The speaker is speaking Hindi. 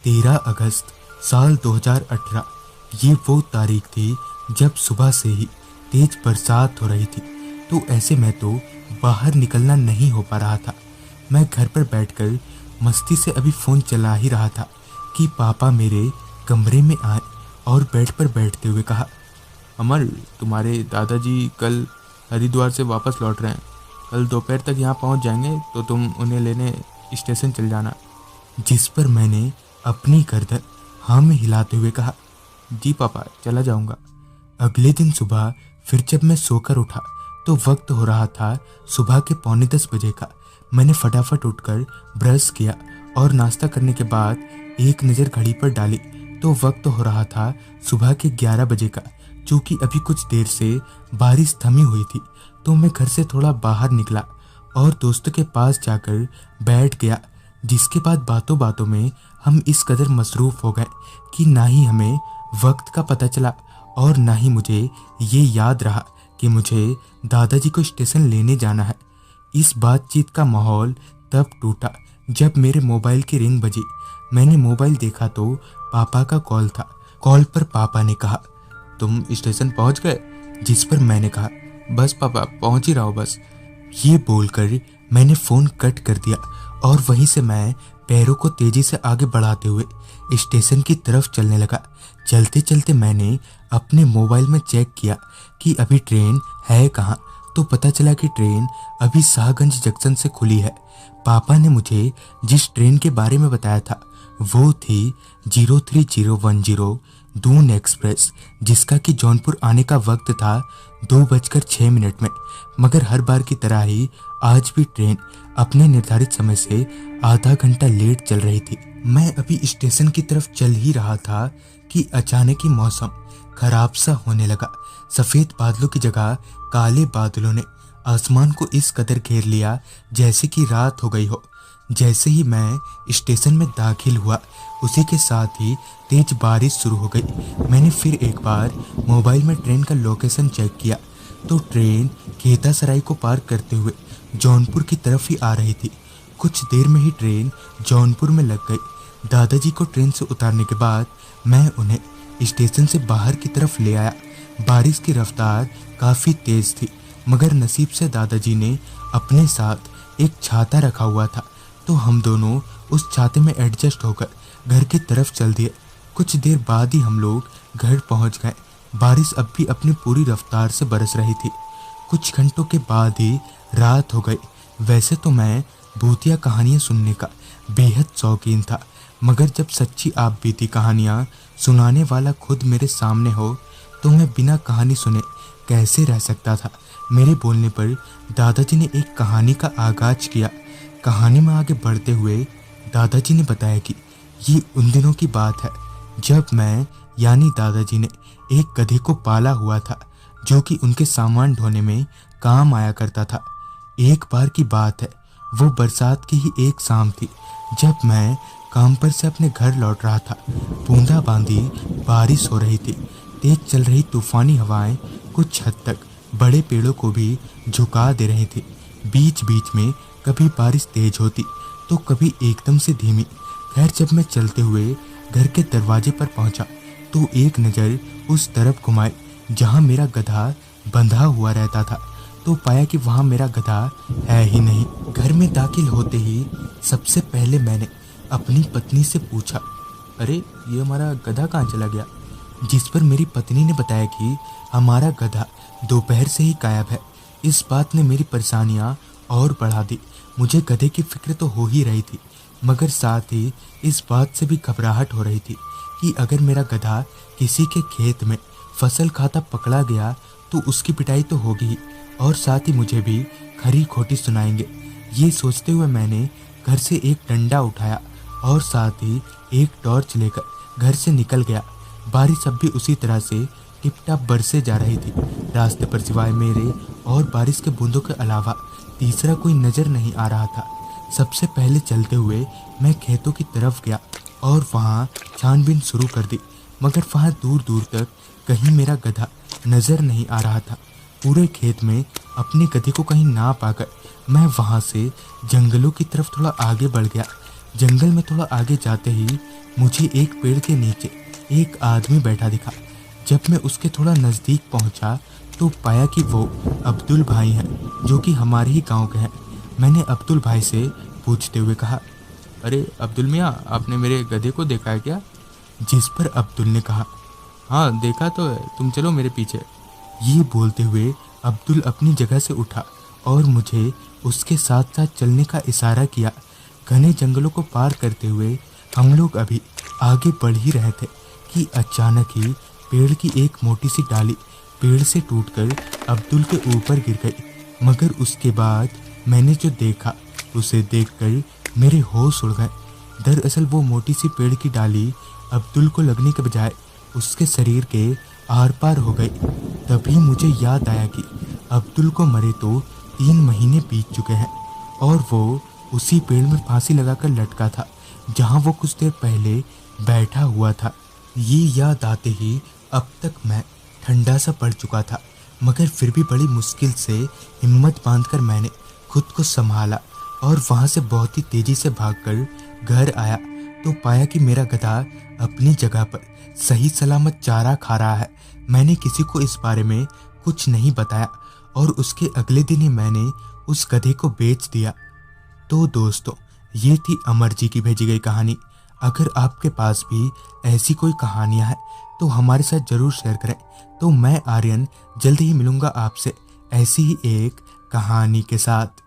13 अगस्त साल 2018। ये वो तारीख थी जब सुबह से ही तेज बरसात हो रही थी, तो ऐसे में तो बाहर निकलना नहीं हो पा रहा था। मैं घर पर बैठकर मस्ती से अभी फ़ोन चला ही रहा था कि पापा मेरे कमरे में आए और बेड पर बैठते हुए कहा, अमर, तुम्हारे दादाजी कल हरिद्वार से वापस लौट रहे हैं। कल दोपहर तक यहाँ पहुँच जाएंगे, तो तुम उन्हें लेने स्टेशन चल जाना। जिस पर मैंने अपनी गर्दन हाँ में हिलाते हुए कहा, जी पापा, चला जाऊंगा। अगले दिन सुबह फिर जब मैं सोकर उठा तो वक्त हो रहा था सुबह के 9:45 का। मैंने फटाफट उठकर ब्रश किया और नाश्ता करने के बाद एक नज़र घड़ी पर डाली तो वक्त हो रहा था सुबह के 11 बजे का। चूँकि अभी कुछ देर से बारिश थमी हुई थी, तो मैं घर से थोड़ा बाहर निकला और दोस्तों के पास जाकर बैठ गया, जिसके बाद बातों बातों में हम इस कदर मसरूफ़ हो गए कि ना ही हमें वक्त का पता चला और ना ही मुझे ये याद रहा कि मुझे दादाजी को स्टेशन लेने जाना है। इस बातचीत का माहौल तब टूटा जब मेरे मोबाइल की रिंग बजी। मैंने मोबाइल देखा तो पापा का कॉल था। कॉल पर पापा ने कहा, तुम स्टेशन पहुंच गए? जिस पर मैंने कहा, बस पापा, पहुंच ही रहा हूं बस। ये बोलकर मैंने फ़ोन कट कर दिया और वहीं से मैं पैरों को तेजी से आगे बढ़ाते हुए स्टेशन की तरफ चलने लगा। चलते चलते मैंने अपने मोबाइल में चेक किया कि अभी ट्रेन है कहाँ, तो पता चला कि ट्रेन अभी शाहगंज जंक्शन से खुली है। पापा ने मुझे जिस ट्रेन के बारे में बताया था वो थी 03010 दून एक्सप्रेस, जिसका कि जौनपुर आने का वक्त था 2:06 में। मगर हर बार की तरह ही आज भी ट्रेन अपने निर्धारित समय से आधा घंटा लेट चल रही थी। मैं अभी स्टेशन की तरफ चल ही रहा था कि अचानक ही मौसम खराब सा होने लगा। सफ़ेद बादलों की जगह काले बादलों ने आसमान को इस कदर घेर लिया जैसे कि रात हो गई हो। जैसे ही मैं स्टेशन में दाखिल हुआ, उसी के साथ ही तेज बारिश शुरू हो गई। मैंने फिर एक बार मोबाइल में ट्रेन का लोकेशन चेक किया तो ट्रेन खेतासराय को पार करते हुए जौनपुर की तरफ ही आ रही थी। कुछ देर में ही ट्रेन जौनपुर में लग गई। दादाजी को ट्रेन से उतारने के बाद मैं उन्हें स्टेशन से बाहर की तरफ ले आया। बारिश की रफ्तार काफ़ी तेज़ थी, मगर नसीब से दादाजी ने अपने साथ एक छाता रखा हुआ था, तो हम दोनों उस छाते में एडजस्ट होकर घर की तरफ चल दिए। कुछ देर बाद ही हम लोग घर पहुंच गए। बारिश अब भी अपनी पूरी रफ्तार से बरस रही थी। कुछ घंटों के बाद ही रात हो गई। वैसे तो मैं भूतिया कहानियाँ सुनने का बेहद शौकीन था, मगर जब सच्ची आप बीती कहानियाँ सुनाने वाला खुद मेरे सामने हो तो मैं बिना कहानी सुने कैसे रह सकता था। मेरे बोलने पर दादाजी ने एक कहानी का आगाज किया। कहानी में आगे बढ़ते हुए दादाजी ने बताया कि ये उन दिनों की बात है जब मैं यानी दादाजी ने एक गधे को पाला हुआ था, जो कि उनके सामान ढोने में काम आया करता था। एक बार की बात है, वो बरसात की ही एक शाम थी जब मैं काम पर से अपने घर लौट रहा था। बूंदाबांदी बारिश हो रही थी। तेज चल रही तूफानी हवाएं कुछ हद तक बड़े पेड़ों को भी झुका दे रही थी। बीच बीच में कभी बारिश तेज होती तो कभी एकदम से धीमी। खैर, जब मैं चलते हुए घर के दरवाजे पर पहुंचा तो एक नज़र उस तरफ घुमाई जहां मेरा गधा बंधा हुआ रहता था, तो पाया कि वहां मेरा गधा है ही नहीं। घर में दाखिल होते ही सबसे पहले मैंने अपनी पत्नी से पूछा, अरे ये हमारा गधा कहाँ चला गया? जिस पर मेरी पत्नी ने बताया कि हमारा गधा दोपहर से ही गायब है। इस बात ने मेरी परेशानियाँ और बढ़ा दी। मुझे गधे की फिक्र तो हो ही रही थी, मगर साथ ही इस बात से भी घबराहट हो रही थी कि अगर मेरा गधा किसी के खेत में फसल खाता पकड़ा गया तो उसकी पिटाई तो होगी ही, और साथ ही मुझे भी खरी खोटी सुनाएंगे। ये सोचते हुए मैंने घर से एक डंडा उठाया और साथ ही एक टॉर्च लेकर घर से निकल गया। बारिश अब भी उसी तरह से टिप-टाप बरसे जा रही थी। रास्ते पर सिवाय मेरे और बारिश के बूंदों के अलावा तीसरा कोई नज़र नहीं आ रहा था। सबसे पहले चलते हुए मैं खेतों की तरफ गया और वहाँ छानबीन शुरू कर दी, मगर वहाँ दूर दूर तक कहीं मेरा गधा नज़र नहीं आ रहा था। पूरे खेत में अपने गधे को कहीं ना पाकर मैं वहाँ से जंगलों की तरफ थोड़ा आगे बढ़ गया। जंगल में थोड़ा आगे जाते ही मुझे एक पेड़ के नीचे एक आदमी बैठा दिखा। जब मैं उसके थोड़ा नज़दीक पहुंचा तो पाया कि वो अब्दुल भाई हैं, जो कि हमारे ही गांव के हैं। मैंने अब्दुल भाई से पूछते हुए कहा, अरे अब्दुल मियाँ, आपने मेरे गधे को देखा है क्या? जिस पर अब्दुल ने कहा, हाँ देखा तो है, तुम चलो मेरे पीछे। ये बोलते हुए अब्दुल अपनी जगह से उठा और मुझे उसके साथ साथ चलने का इशारा किया। घने जंगलों को पार करते हुए हम लोग अभी आगे बढ़ ही रहे थे कि अचानक ही पेड़ की एक मोटी सी डाली पेड़ से टूटकर अब्दुल के ऊपर गिर गई। मगर उसके बाद मैंने जो देखा उसे देखकर मेरे होश उड़ गए। दरअसल वो मोटी सी पेड़ की डाली अब्दुल को लगने के बजाय उसके शरीर के आर पार हो गई। तभी मुझे याद आया कि अब्दुल को मरे तो 3 महीने बीत चुके हैं और वो उसी पेड़ में फांसी लगाकर लटका था जहां वो कुछ देर पहले बैठा हुआ था। ये याद आते ही अब तक मैं ठंडा सा पड़ चुका था, मगर फिर भी बड़ी मुश्किल से हिम्मत बांधकर मैंने खुद को संभाला और वहां से बहुत ही तेजी से भागकर घर आया तो पाया कि मेरा गधा अपनी जगह पर सही सलामत चारा खा रहा है। मैंने किसी को इस बारे में कुछ नहीं बताया और उसके अगले दिन ही मैंने उस गधे को बेच दिया। तो दोस्तों, ये थी अमर जी की भेजी गई कहानी। अगर आपके पास भी ऐसी कोई कहानियां हैं तो हमारे साथ ज़रूर शेयर करें। तो मैं आर्यन जल्द ही मिलूंगा आपसे ऐसी ही एक कहानी के साथ।